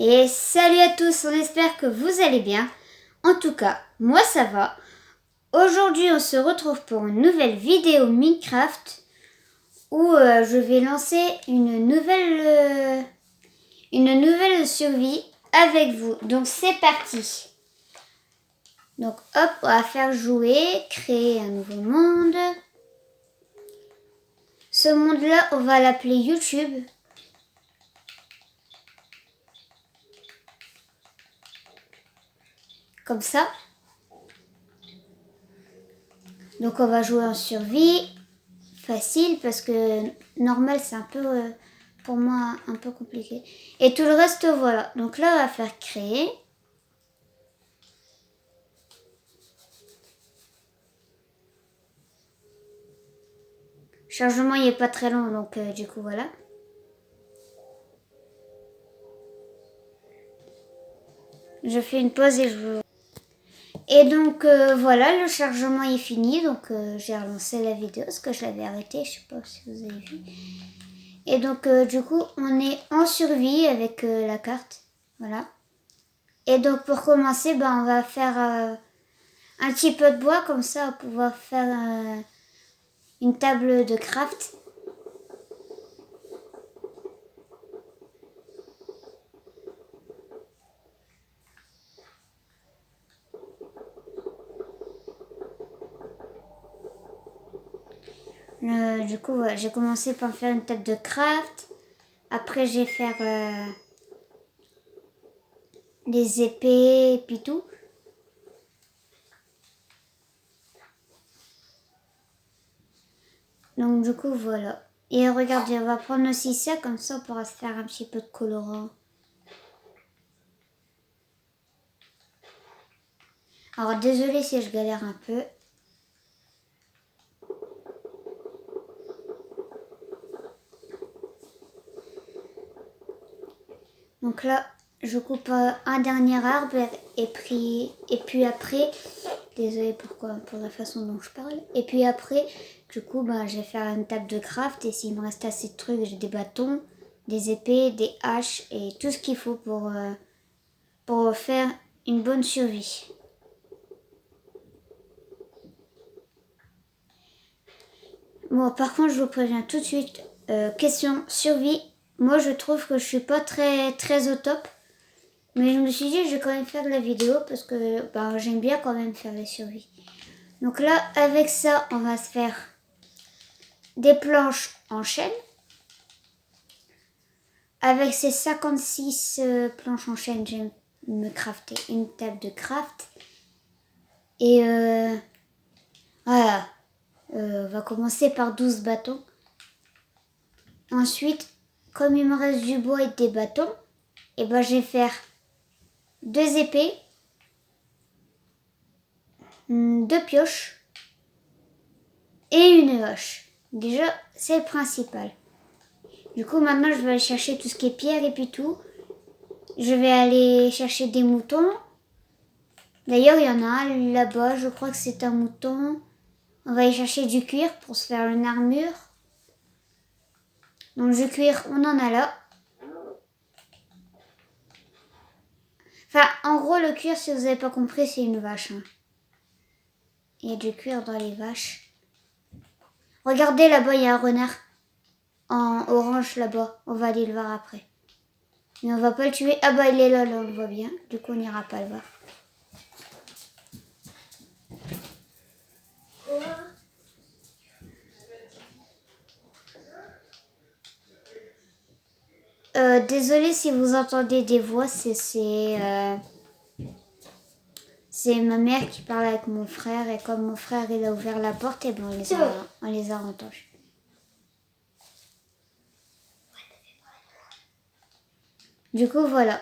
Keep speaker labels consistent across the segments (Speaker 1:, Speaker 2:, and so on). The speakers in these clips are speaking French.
Speaker 1: Et salut à tous, on espère que vous allez bien. En tout cas, moi ça va. Aujourd'hui on se retrouve pour une nouvelle vidéo Minecraft où je vais lancer une nouvelle survie avec vous. Donc c'est parti. Donc hop, on va faire jouer, créer un nouveau monde. Ce monde-là, on va l'appeler YouTube. Comme ça. Donc on va jouer en survie. Facile parce que normal c'est un peu pour moi un peu compliqué. Et tout le reste voilà. Donc là on va faire créer. Le chargement il est pas très long donc du coup voilà. Je fais une pause et je vous... Et donc voilà, le chargement est fini. Donc j'ai relancé la vidéo parce que je l'avais arrêté. Je sais pas si vous avez vu. Et donc du coup on est en survie avec la carte. Voilà. Et donc pour commencer, on va faire un petit peu de bois comme ça, on va pouvoir faire une table de craft. Du coup, j'ai commencé par faire une table de craft. Après, j'ai fait des épées et puis tout. Donc du coup, voilà. Et regardez, on va prendre aussi ça, comme ça on pourra se faire un petit peu de colorant. Alors désolé si je galère un peu. Donc là, je coupe un dernier arbre et puis après, désolé pour la façon dont je parle. Et puis après, du coup, je vais faire une table de craft et s'il me reste assez de trucs, j'ai des bâtons, des épées, des haches et tout ce qu'il faut pour faire une bonne survie. Bon, par contre, je vous préviens tout de suite, question survie. Moi, je trouve que je suis pas très au top. Mais je me suis dit, je vais quand même faire de la vidéo parce que j'aime bien quand même faire les survies. Donc là, avec ça, on va se faire des planches en chaîne. Avec ces 56 planches en chaîne, je vais me crafter une table de craft. Et voilà, on va commencer par 12 bâtons. Ensuite, comme il me reste du bois et des bâtons, je vais faire 2 épées, 2 pioches et une hache. Déjà, c'est le principal. Du coup, maintenant, je vais aller chercher tout ce qui est pierre et puis tout. Je vais aller chercher des moutons. D'ailleurs, il y en a un là-bas, je crois que c'est un mouton. On va aller chercher du cuir pour se faire une armure. Donc du cuir, on en a là. Enfin, en gros, le cuir, si vous n'avez pas compris, c'est une vache. Il y a du cuir dans les vaches. Regardez, là-bas, il y a un renard en orange, là-bas. On va aller le voir après. Mais on va pas le tuer. Ah il est là, on le voit bien. Du coup, on n'ira pas le voir. Désolée si vous entendez des voix, c'est ma mère qui parle avec mon frère et comme mon frère il a ouvert la porte et on les a entendus. Du coup voilà.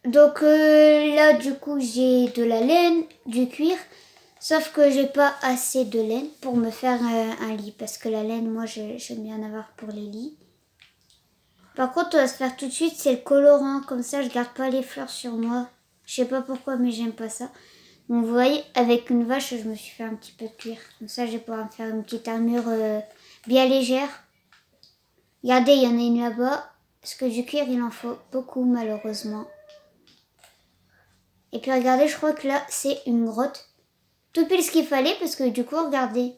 Speaker 1: Donc là du coup j'ai de la laine, du cuir, sauf que j'ai pas assez de laine pour me faire un lit parce que la laine moi j'aime bien en avoir pour les lits. Par contre, on va se faire tout de suite, c'est le colorant. Comme ça, je garde pas les fleurs sur moi. Je sais pas pourquoi, mais j'aime pas ça. Donc, vous voyez, avec une vache, je me suis fait un petit peu de cuir. Comme ça, je vais pouvoir me faire une petite armure bien légère. Regardez, il y en a une là-bas. Parce que du cuir, il en faut beaucoup, malheureusement. Et puis regardez, je crois que là, c'est une grotte. Tout pile ce qu'il fallait, parce que du coup, regardez.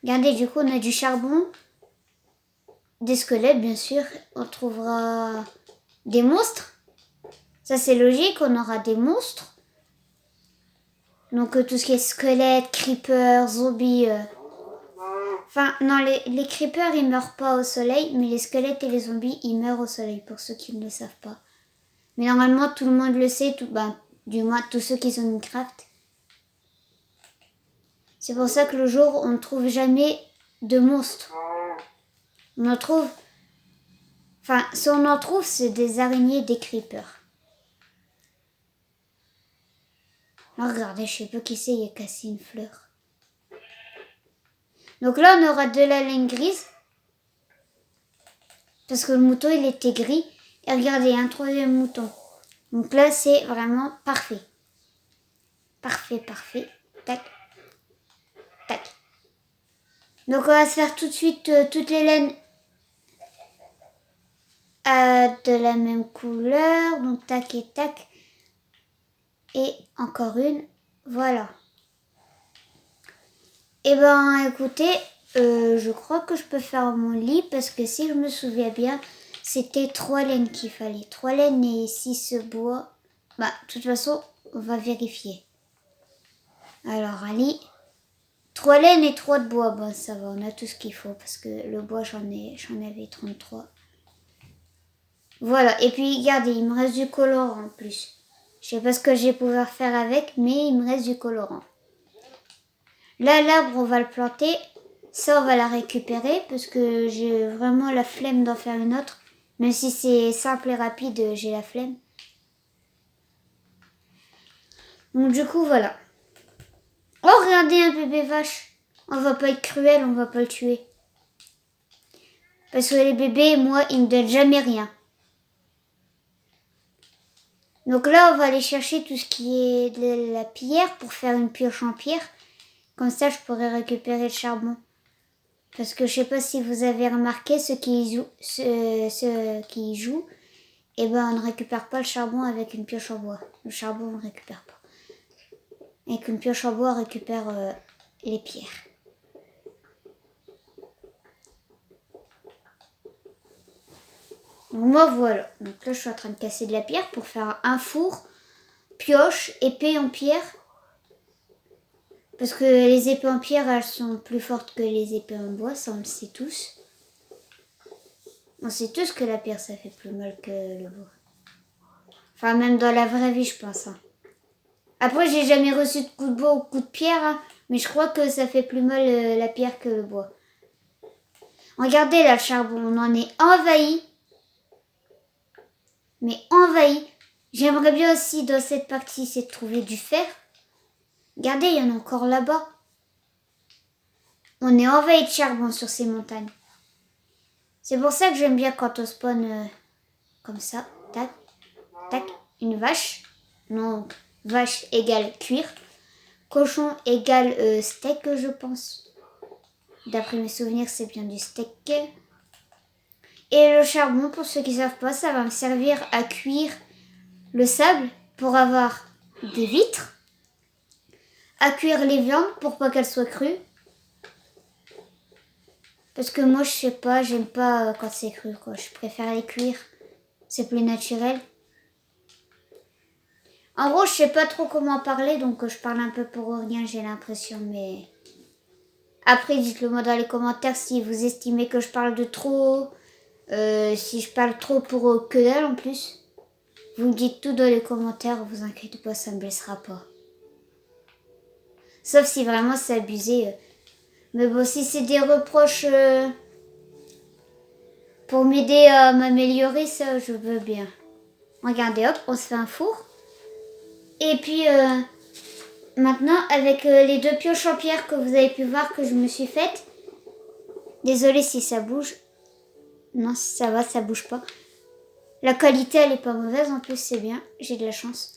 Speaker 1: Regardez, du coup, on a du charbon, des squelettes, bien sûr. On trouvera des monstres. Ça, c'est logique, on aura des monstres. Donc, tout ce qui est squelettes, creepers, zombies. Enfin, non, les creepers, ils meurent pas au soleil, mais les squelettes et les zombies, ils meurent au soleil, pour ceux qui ne le savent pas. Mais normalement, tout le monde le sait, du moins tous ceux qui sont Minecraft. C'est pour ça que le jour, on ne trouve jamais de monstres. On en trouve... Enfin, si on en trouve, c'est des araignées, des creepers. Alors, regardez, je sais pas qui c'est, il a cassé une fleur. Donc là, on aura de la laine grise. Parce que le mouton, il était gris. Et regardez, un troisième mouton. Donc là, c'est vraiment parfait. Parfait, parfait. Tac. Tac. Donc on va se faire tout de suite toutes les laines de la même couleur. Donc tac et tac. Et encore une. Voilà. Et ben écoutez, je crois que je peux faire mon lit. Parce que si je me souviens bien, c'était 3 laines qu'il fallait. 3 laines et 6 bois. Bah, de toute façon, on va vérifier. Alors, un lit. 3 laines et 3 de bois. Bon, ça va, on a tout ce qu'il faut. Parce que le bois, j'en avais 33. Voilà, et puis regardez, il me reste du colorant en plus. Je sais pas ce que je vais pouvoir faire avec, mais il me reste du colorant. Là, l'arbre, on va le planter. Ça, on va la récupérer parce que j'ai vraiment la flemme d'en faire une autre. Même si c'est simple et rapide, j'ai la flemme. Donc du coup, voilà. Oh, regardez un bébé vache. On va pas être cruel, on va pas le tuer. Parce que les bébés, moi, ils me donnent jamais rien. Donc là, on va aller chercher tout ce qui est de la pierre pour faire une pioche en pierre. Comme ça, je pourrais récupérer le charbon. Parce que je sais pas si vous avez remarqué, ceux qui y jouent, eh ben, on ne récupère pas le charbon avec une pioche en bois. Le charbon, on ne récupère pas. Avec une pioche en bois, on récupère les pierres. Donc moi, voilà. Donc là, je suis en train de casser de la pierre pour faire un four, pioche, épée en pierre. Parce que les épées en pierre, elles sont plus fortes que les épées en bois, ça on le sait tous. On sait tous que la pierre, ça fait plus mal que le bois. Enfin, même dans la vraie vie, je pense. Hein. Après, j'ai jamais reçu de coup de bois ou coup de pierre, hein, mais je crois que ça fait plus mal la pierre que le bois. Regardez là, le charbon, on en est envahi. Mais envahi. J'aimerais bien aussi, dans cette partie, c'est de trouver du fer. Regardez, il y en a encore là-bas. On est envahi de charbon sur ces montagnes. C'est pour ça que j'aime bien quand on spawn comme ça. Tac, tac. Une vache. Non, vache égale cuir. Cochon égale steak, je pense. D'après mes souvenirs, c'est bien du steak. Et le charbon, pour ceux qui ne savent pas, ça va me servir à cuire le sable pour avoir des vitres. À cuire les viandes pour pas qu'elles soient crues. Parce que moi, je sais pas, j'aime pas quand c'est cru, quoi. Je préfère les cuire. C'est plus naturel. En gros, je sais pas trop comment parler, donc je parle un peu pour rien, j'ai l'impression, mais... Après, dites-le moi dans les commentaires si vous estimez que je parle de trop, si je parle trop pour que dalle en plus. Vous me dites tout dans les commentaires, vous inquiétez pas, ça me blessera pas. Sauf si vraiment c'est abusé. Mais bon, si c'est des reproches pour m'aider à m'améliorer, ça je veux bien. Regardez, hop, on se fait un four. Et puis maintenant, avec les 2 pioches en pierre que vous avez pu voir que je me suis faites. Désolée si ça bouge. Non, ça va, ça bouge pas. La qualité, elle est pas mauvaise, en plus c'est bien, j'ai de la chance.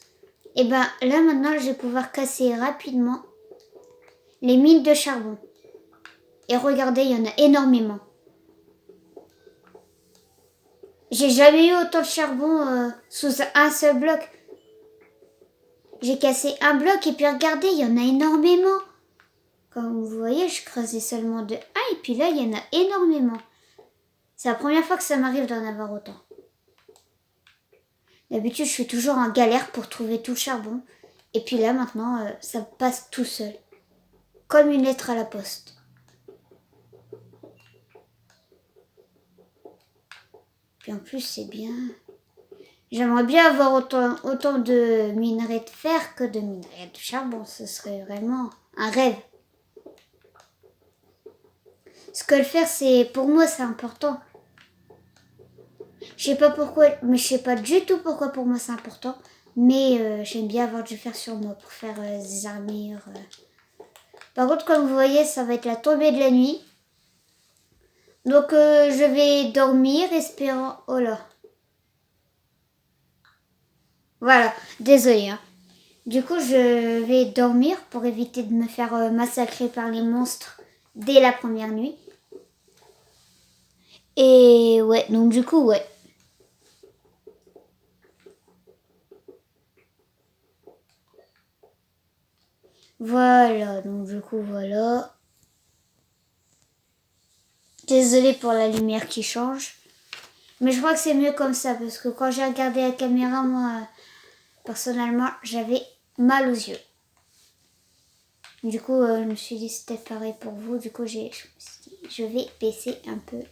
Speaker 1: Et ben là maintenant, je vais pouvoir casser rapidement les mines de charbon. Et regardez, il y en a énormément. J'ai jamais eu autant de charbon sous un seul bloc. J'ai cassé un bloc et puis regardez, il y en a énormément. Comme vous voyez, je creusais seulement de un et puis là, il y en a énormément. C'est la première fois que ça m'arrive d'en avoir autant. D'habitude, je suis toujours en galère pour trouver tout le charbon. Et puis là, maintenant, ça passe tout seul. Comme une lettre à la poste. Puis en plus, c'est bien. J'aimerais bien avoir autant de minerais de fer que de minerais de charbon. Ce serait vraiment un rêve. Ce que le fer, c'est pour moi, c'est important. Je sais pas pourquoi, mais je sais pas du tout pourquoi pour moi c'est important. Mais j'aime bien avoir du fer sur moi pour faire des armures. Par contre, comme vous voyez, ça va être la tombée de la nuit. Donc je vais dormir espérant... Oh là. Voilà, désolé. Hein. Du coup, je vais dormir pour éviter de me faire massacrer par les monstres dès la première nuit. Et ouais, donc du coup, ouais. Voilà, donc du coup, voilà. Désolée pour la lumière qui change. Mais je crois que c'est mieux comme ça, parce que quand j'ai regardé la caméra, moi, personnellement, j'avais mal aux yeux. Du coup, je me suis dit c'était pareil pour vous. Du coup, je me suis dit, je vais baisser un peu.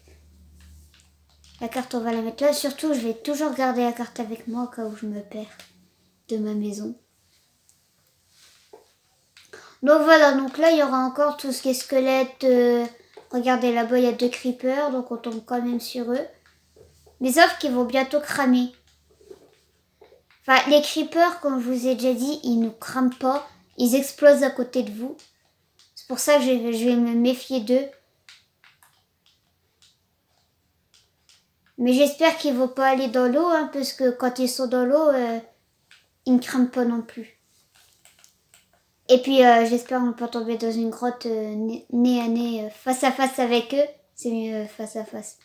Speaker 1: La carte, on va la mettre là. Surtout, je vais toujours garder la carte avec moi au cas où je me perds de ma maison. Donc voilà, donc là, il y aura encore tout ce qui est squelette. Regardez, là-bas, il y a 2 creepers, donc on tombe quand même sur eux. Mais sauf qu'ils vont bientôt cramer. Enfin, les creepers, comme je vous ai déjà dit, ils ne crament pas. Ils explosent à côté de vous. C'est pour ça que je vais me méfier d'eux. Mais j'espère qu'ils ne vont pas aller dans l'eau, hein, parce que quand ils sont dans l'eau, ils ne crament pas non plus. Et puis j'espère qu'on peut tomber dans une grotte nez à nez, face à face avec eux. C'est mieux face à face.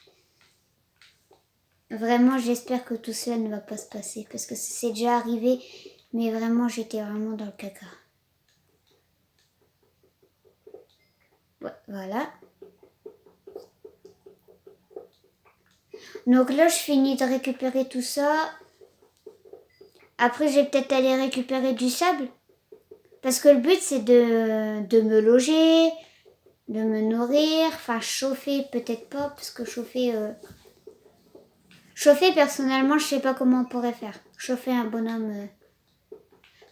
Speaker 1: Vraiment, j'espère que tout cela ne va pas se passer. Parce que c'est déjà arrivé. Mais vraiment, j'étais vraiment dans le caca. Ouais, voilà. Donc là, je finis de récupérer tout ça. Après, je vais peut-être aller récupérer du sable. Parce que le but, c'est de me loger, de me nourrir. Enfin, chauffer, peut-être pas. Parce que chauffer... Chauffer, personnellement, je sais pas comment on pourrait faire. Chauffer un bonhomme...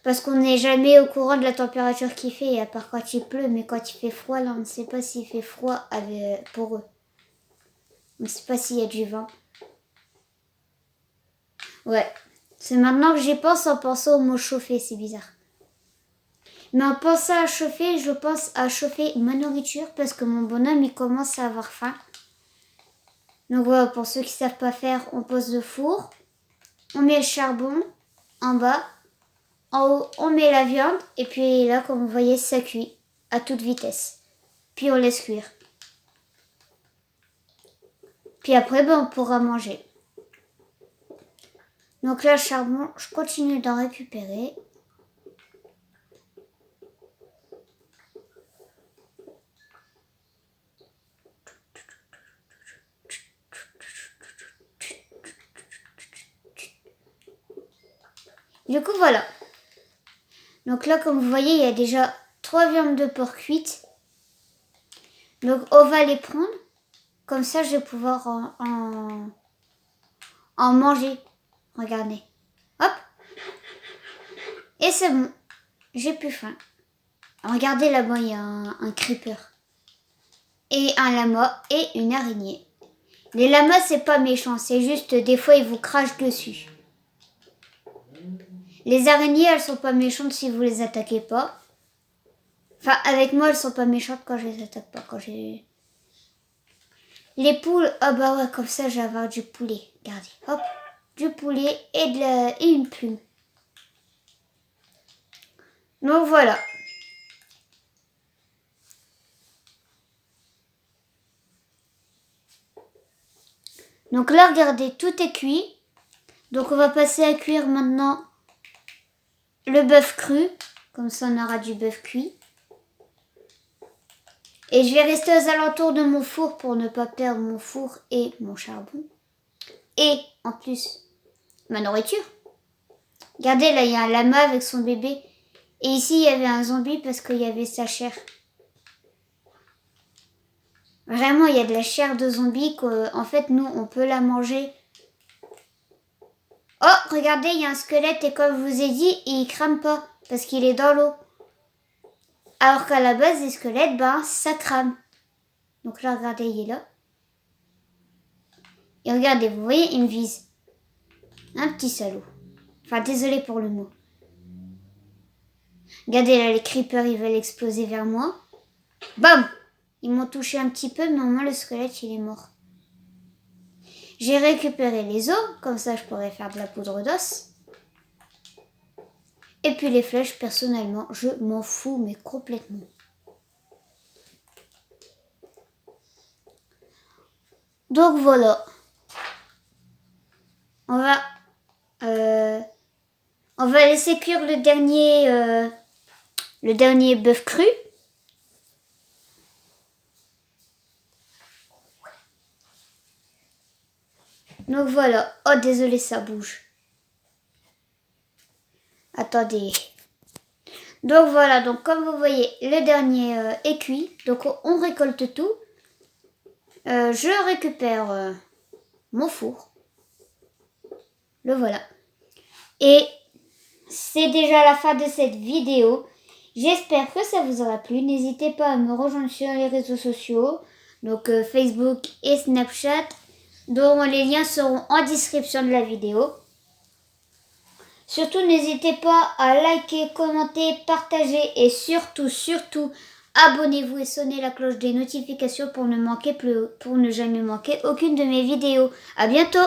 Speaker 1: Parce qu'on n'est jamais au courant de la température qu'il fait, à part quand il pleut. Mais quand il fait froid, là, on ne sait pas s'il fait froid pour eux. On ne sait pas s'il y a du vent. Ouais. C'est maintenant que j'y pense en pensant au mot chauffer, c'est bizarre. Mais en pensant à chauffer, je pense à chauffer ma nourriture parce que mon bonhomme, il commence à avoir faim. Donc voilà, pour ceux qui ne savent pas faire, on pose le four. On met le charbon en bas. En haut, on met la viande. Et puis là, comme vous voyez, ça cuit à toute vitesse. Puis on laisse cuire. Puis après, on pourra manger. Donc là, le charbon, je continue d'en récupérer. Du coup, voilà. Donc là, comme vous voyez, il y a déjà 3 viandes de porc cuites. Donc on va les prendre. Comme ça, je vais pouvoir en manger. Regardez. Hop. Et c'est bon. J'ai plus faim. Regardez là-bas, il y a un creeper. Et un lama et une araignée. Les lamas, c'est pas méchant. C'est juste, des fois, ils vous crachent dessus. Les araignées, elles sont pas méchantes si vous les attaquez pas. Enfin, avec moi, elles sont pas méchantes quand je les attaque pas. Quand j'ai... Les poules, ah bah ouais, comme ça, je vais avoir du poulet. Regardez, hop, du poulet et une plume. Donc voilà. Donc là, regardez, tout est cuit. Donc on va passer à cuire maintenant le bœuf cru. Comme ça, on aura du bœuf cuit. Et je vais rester aux alentours de mon four pour ne pas perdre mon four et mon charbon. Et en plus, ma nourriture. Regardez, là, il y a un lama avec son bébé. Et ici, il y avait un zombie parce qu'il y avait sa chair. Vraiment, il y a de la chair de zombie qu'en fait, nous, on peut la manger. Oh, regardez, il y a un squelette et comme je vous ai dit, il crame pas parce qu'il est dans l'eau. Alors qu'à la base, les squelettes, ben, ça crame. Donc là, regardez, il est là. Et regardez, vous voyez, il me vise. Un petit salaud. Enfin, désolé pour le mot. Regardez, là, les creepers, ils veulent exploser vers moi. Bam! Ils m'ont touché un petit peu, mais au moins, le squelette, il est mort. J'ai récupéré les os, comme ça, je pourrais faire de la poudre d'os. Et puis les flèches, personnellement, je m'en fous, mais complètement. Donc voilà. On va laisser cuire le dernier bœuf cru. Donc voilà. Oh, désolé, ça bouge. Attendez. Donc voilà, donc comme vous voyez, le dernier est cuit. Donc on récolte tout. Je récupère mon four. Le voilà. Et c'est déjà la fin de cette vidéo. J'espère que ça vous aura plu. N'hésitez pas à me rejoindre sur les réseaux sociaux. Donc Facebook et Snapchat. Dont les liens seront en description de la vidéo. Surtout, n'hésitez pas à liker, commenter, partager et surtout, abonnez-vous et sonnez la cloche des notifications pour ne jamais manquer aucune de mes vidéos. À bientôt!